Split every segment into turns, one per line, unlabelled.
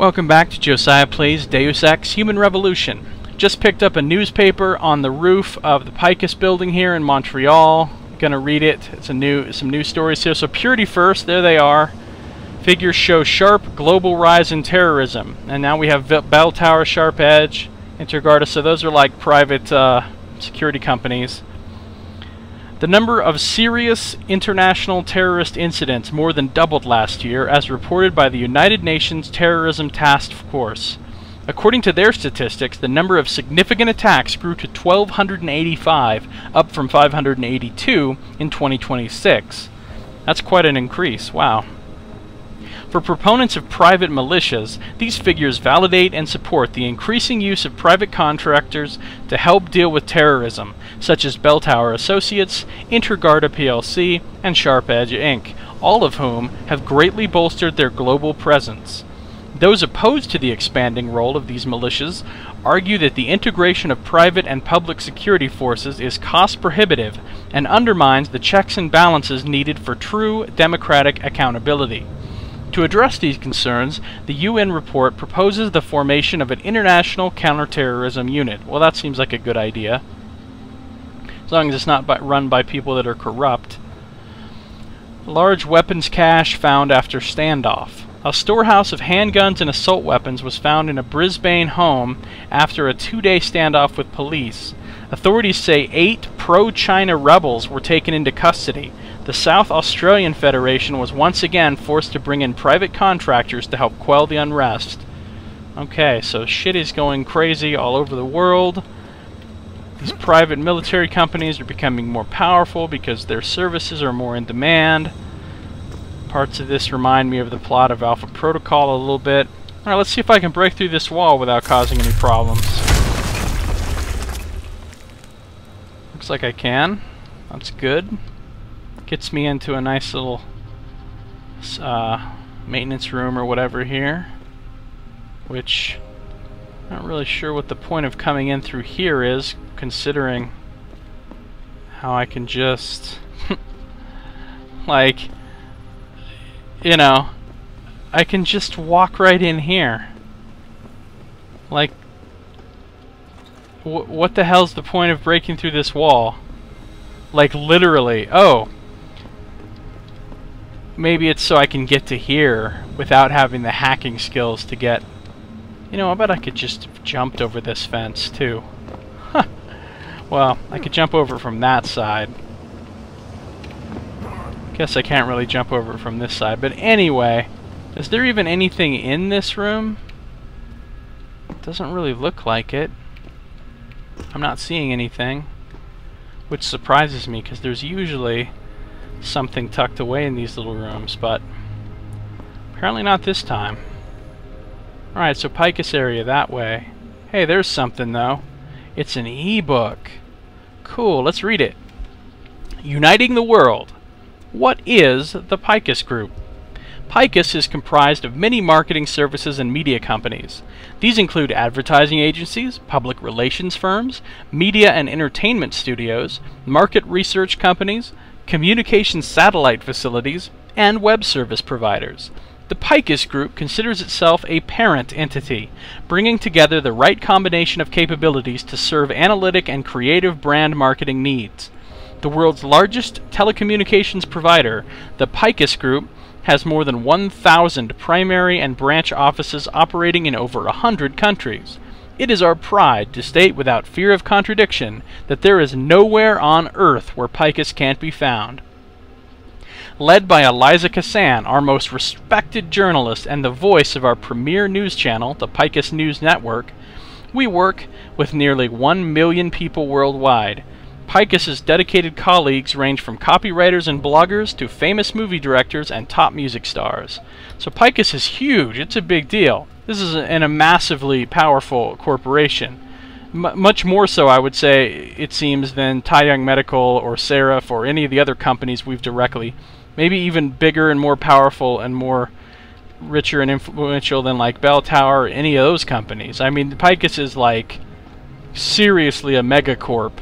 Welcome back to Josiah Plays Deus Ex Human Revolution. Just picked up a newspaper on the roof of the Picus building here in Montreal. Gonna read it. It's some new stories here. So Purity First, there they are. Figures show sharp global rise in terrorism. And now we have Bell Tower, Sharp Edge, Intergarda. So those are like private security companies. The number of serious international terrorist incidents more than doubled last year, as reported by the United Nations Terrorism Task Force. According to their statistics, the number of significant attacks grew to 1,285, up from 582 in 2026. That's quite an increase, wow. For proponents of private militias, these figures validate and support the increasing use of private contractors to help deal with terrorism, such as Bell Tower Associates, Intergarda plc, and Sharp Edge Inc., all of whom have greatly bolstered their global presence. Those opposed to the expanding role of these militias argue that the integration of private and public security forces is cost-prohibitive and undermines the checks and balances needed for true democratic accountability. To address these concerns, the UN report proposes the formation of an international counterterrorism unit. Well, that seems like a good idea, as long as it's not run by people that are corrupt. Large weapons cache found after standoff. A storehouse of handguns and assault weapons was found in a Brisbane home after a 2-day standoff with police. Authorities say 8 pro-China rebels were taken into custody. The South Australian Federation was once again forced to bring in private contractors to help quell the unrest. Okay, so shit is going crazy all over the world. These private military companies are becoming more powerful because their services are more in demand. Parts of this remind me of the plot of Alpha Protocol a little bit. Alright, let's see if I can break through this wall without causing any problems. Looks like I can. That's good. Gets me into a nice little maintenance room or whatever here, which I'm not really sure what the point of coming in through here is, considering how I can just like, you know, I can just walk right in here. Like, what the hell's the point of breaking through this wall? Like, literally. Oh, maybe it's so I can get to here without having the hacking skills to get... You know, I bet I could just have jumped over this fence, too. Huh. Well, I could jump over from that side. Guess I can't really jump over from this side. But anyway, is there even anything in this room? Doesn't really look like it. I'm not seeing anything, which surprises me, because there's usually something tucked away in these little rooms, but apparently not this time. Alright, so Picus area that way. Hey, there's something though. It's an e-book. Cool, let's read it. Uniting the World. What is the Picus Group? Picus is comprised of many marketing services and media companies. These include advertising agencies, public relations firms, media and entertainment studios, market research companies, communications satellite facilities, and web service providers. The Picus Group considers itself a parent entity, bringing together the right combination of capabilities to serve analytic and creative brand marketing needs. The world's largest telecommunications provider, the Picus Group, has more than 1,000 primary and branch offices operating in over 100 countries. It is our pride to state without fear of contradiction that there is nowhere on Earth where Picus can't be found. Led by Eliza Kassan, our most respected journalist and the voice of our premier news channel, the Picus News Network, we work with nearly 1 million people worldwide. Picus's dedicated colleagues range from copywriters and bloggers to famous movie directors and top music stars. So Picus is huge. It's a big deal. This is a massively powerful corporation. Much more so, I would say, it seems, than Taeyang Medical or Seraph or any of the other companies we've directly... Maybe even bigger and more powerful and more richer and influential than like Bell Tower or any of those companies. I mean, Picus is like seriously a megacorp.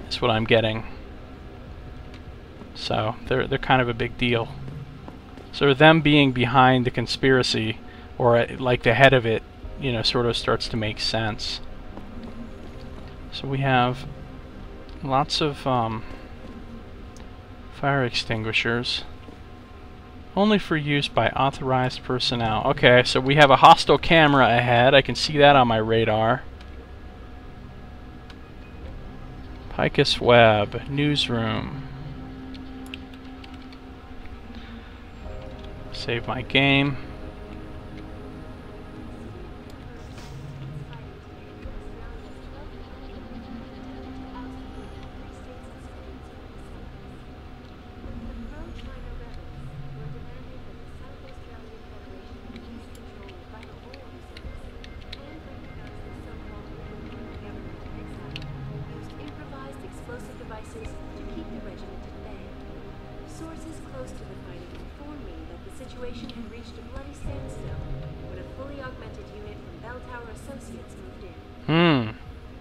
That's what I'm getting. So they're kind of a big deal. So them being behind the conspiracy, or like the head of it, you know, sort of starts to make sense. So we have lots of fire extinguishers. Only for use by authorized personnel. Okay, so we have a hostile camera ahead. I can see that on my radar. Picus Web, newsroom. Save my game.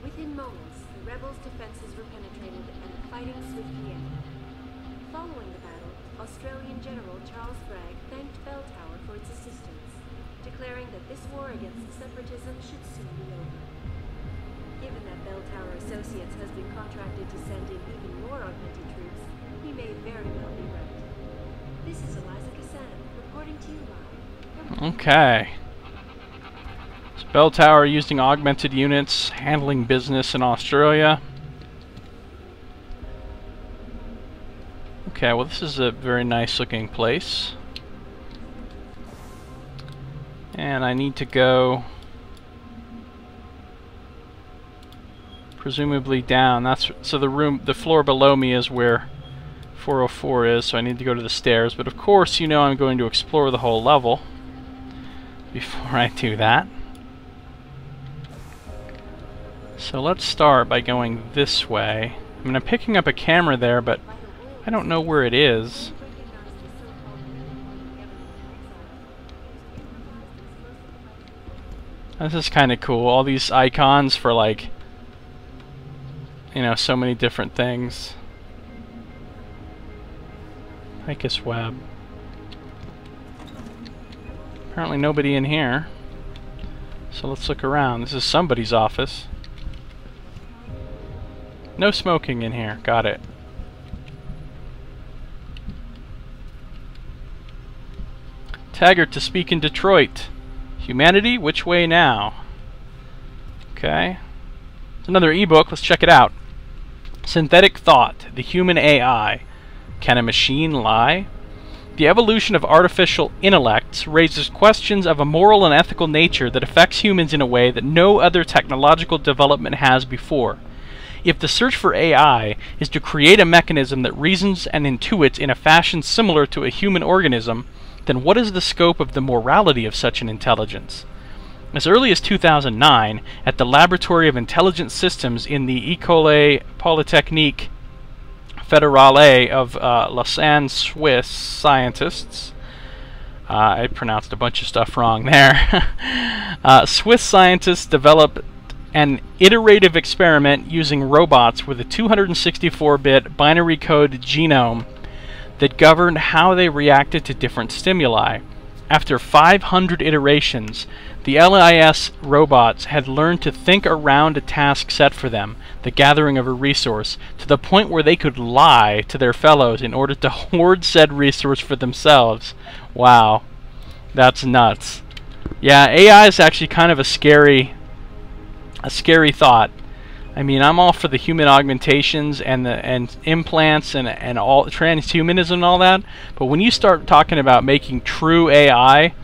Within moments, the rebels' defenses were penetrated and the fighting swiftly ended. Following the battle, Australian General Charles Bragg thanked Bell Tower for its assistance, declaring that this war against separatism should soon be over. Given that Bell Tower Associates has been contracted to send in even more augmented troops, he may very well be right. This is Eliza Kassan, reporting to you live.
Okay. Bell Tower using augmented units, handling business in Australia. Okay, well this is a very nice looking place. And I need to go presumably down. So the floor below me is where 404 is, so I need to go to the stairs. But of course, you know I'm going to explore the whole level before I do that. So let's start by going this way. I mean, I'm picking up a camera there, but I don't know where it is. This is kind of cool. All these icons for, like, you know, so many different things. Picus Web. Apparently nobody in here. So let's look around. This is somebody's office. No smoking in here. Got it. Taggart to speak in Detroit. Humanity, which way now? Okay. It's another ebook. Let's check it out. Synthetic Thought, the Human AI. Can a machine lie? The evolution of artificial intellects raises questions of a moral and ethical nature that affects humans in a way that no other technological development has before. If the search for AI is to create a mechanism that reasons and intuits in a fashion similar to a human organism, then what is the scope of the morality of such an intelligence? As early as 2009, at the Laboratory of Intelligent Systems in the École Polytechnique Fédérale of Lausanne, Swiss scientists, I pronounced a bunch of stuff wrong there, Swiss scientists developed an iterative experiment using robots with a 264-bit binary code genome that governed how they reacted to different stimuli. After 500 iterations, the LIS robots had learned to think around a task set for them, the gathering of a resource, to the point where they could lie to their fellows in order to hoard said resource for themselves. Wow, that's nuts. Yeah, AI is actually kind of a scary thought. I mean, I'm all for the human augmentations and implants and all transhumanism and all that, but when you start talking about making true AI,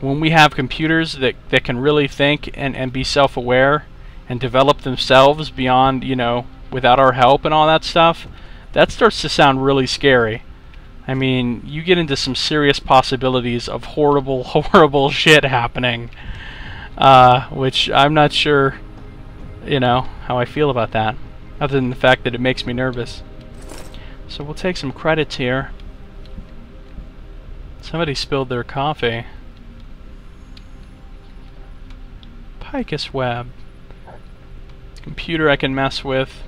when we have computers that can really think and be self-aware and develop themselves beyond, you know, without our help and all that stuff, that starts to sound really scary. I mean, you get into some serious possibilities of horrible, horrible shit happening, which I'm not sure, you know, how I feel about that, other than the fact that it makes me nervous. So we'll take some credits here. Somebody spilled their coffee. Picus Web. Computer I can mess with.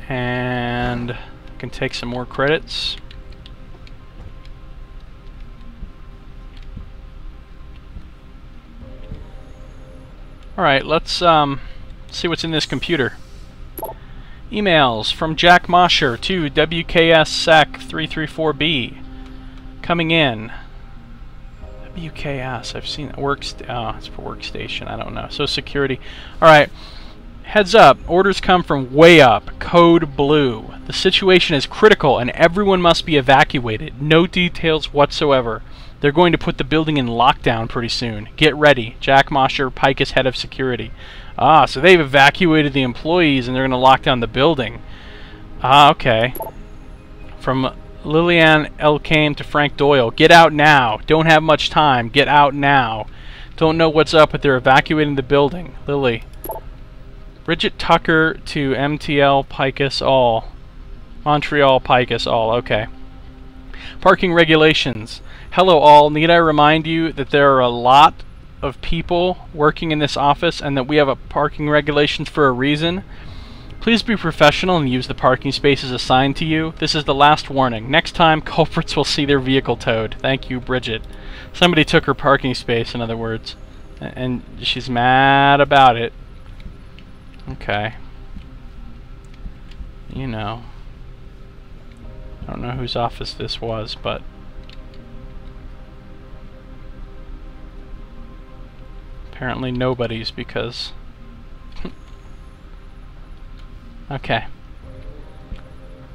And I can take some more credits. Alright, let's see what's in this computer. Emails from Jack Mosher to WKS-SEC334B. Coming in. WKS, I've seen it's for workstation, I don't know. So security. Alright. Heads up, orders come from way up, code blue. The situation is critical and everyone must be evacuated. No details whatsoever. They're going to put the building in lockdown pretty soon. Get ready. Jack Mosher, Picus head of security. Ah, so they've evacuated the employees and they're going to lock down the building. Ah, okay. From Lillian L. Kane to Frank Doyle. Get out now. Don't have much time. Get out now. Don't know what's up, but they're evacuating the building. Lily. Bridget Tucker to MTL Picus All. Montreal Picus All. Okay. Parking regulations. Hello all. Need I remind you that there are a lot of people working in this office and that we have a parking regulations for a reason? Please be professional and use the parking spaces assigned to you. This is the last warning. Next time, culprits will see their vehicle towed. Thank you, Bridget. Somebody took her parking space, in other words. And she's mad about it. Okay. You know. I don't know whose office this was, but... apparently nobody's, because... okay.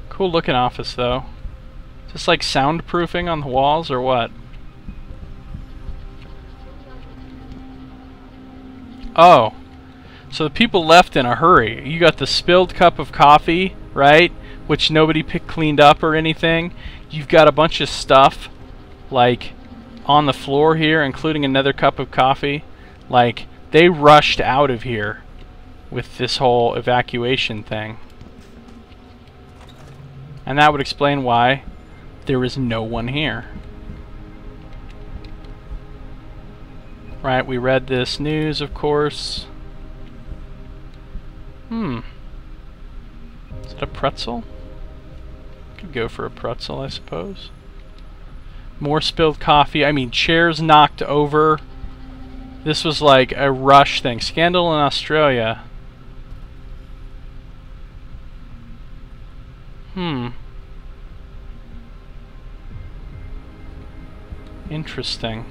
Cool looking office, though. Is this like soundproofing on the walls, or what? Oh. So the people left in a hurry. You got the spilled cup of coffee, right? Which nobody cleaned up or anything. You've got a bunch of stuff, like, on the floor here, including another cup of coffee. Like, they rushed out of here with this whole evacuation thing. And that would explain why there is no one here. Right, we read this news, of course. Is it a pretzel? Could go for a pretzel, I suppose. More spilled coffee. I mean, chairs knocked over. This was like a rush thing. Scandal in Australia. Interesting.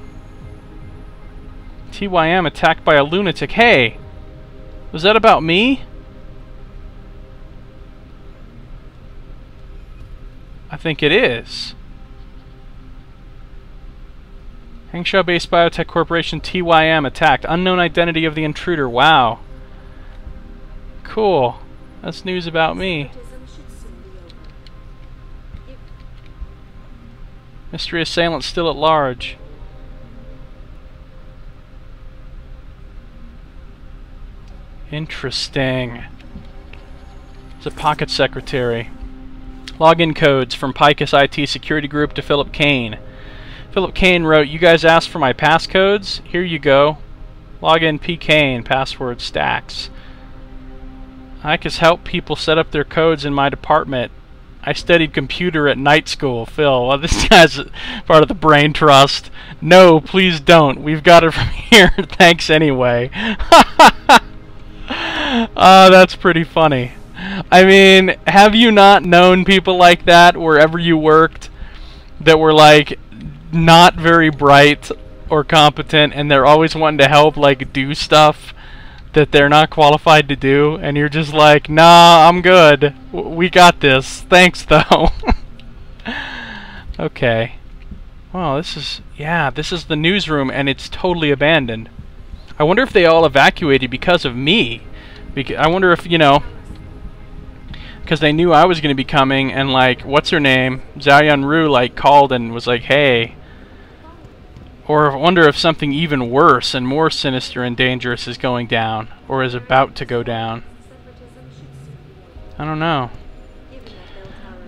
TYM attacked by a lunatic. Hey! Was that about me? I think it is. Hangshaw-based biotech corporation TYM attacked. Unknown identity of the intruder. Wow. Cool. That's news about me. Mystery assailant still at large. Interesting. It's a pocket secretary. Login codes from Picus IT Security Group to Philip Kane. Philip Kane wrote, "You guys asked for my passcodes? Here you go. Login P. Kane, password stacks. I can help people set up their codes in my department. I studied computer at night school." Phil, well, this guy's part of the brain trust. No, please don't. We've got it from here. Thanks anyway. That's pretty funny. I mean, have you not known people like that wherever you worked that were like not very bright or competent and they're always wanting to help like do stuff that they're not qualified to do, and you're just like, nah, I'm good. We got this. Thanks though. Okay. Well, this is the newsroom and it's totally abandoned. I wonder if they all evacuated because of me. I wonder if, you know, because they knew I was going to be coming, and like, what's her name? Zhao Yanru like called and was like, hey. Or I wonder if something even worse and more sinister and dangerous is going down, or is about to go down. I don't know.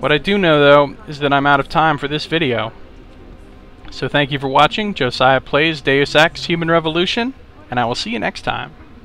What I do know though is that I'm out of time for this video. So thank you for watching. Josiah plays Deus Ex Human Revolution, and I will see you next time.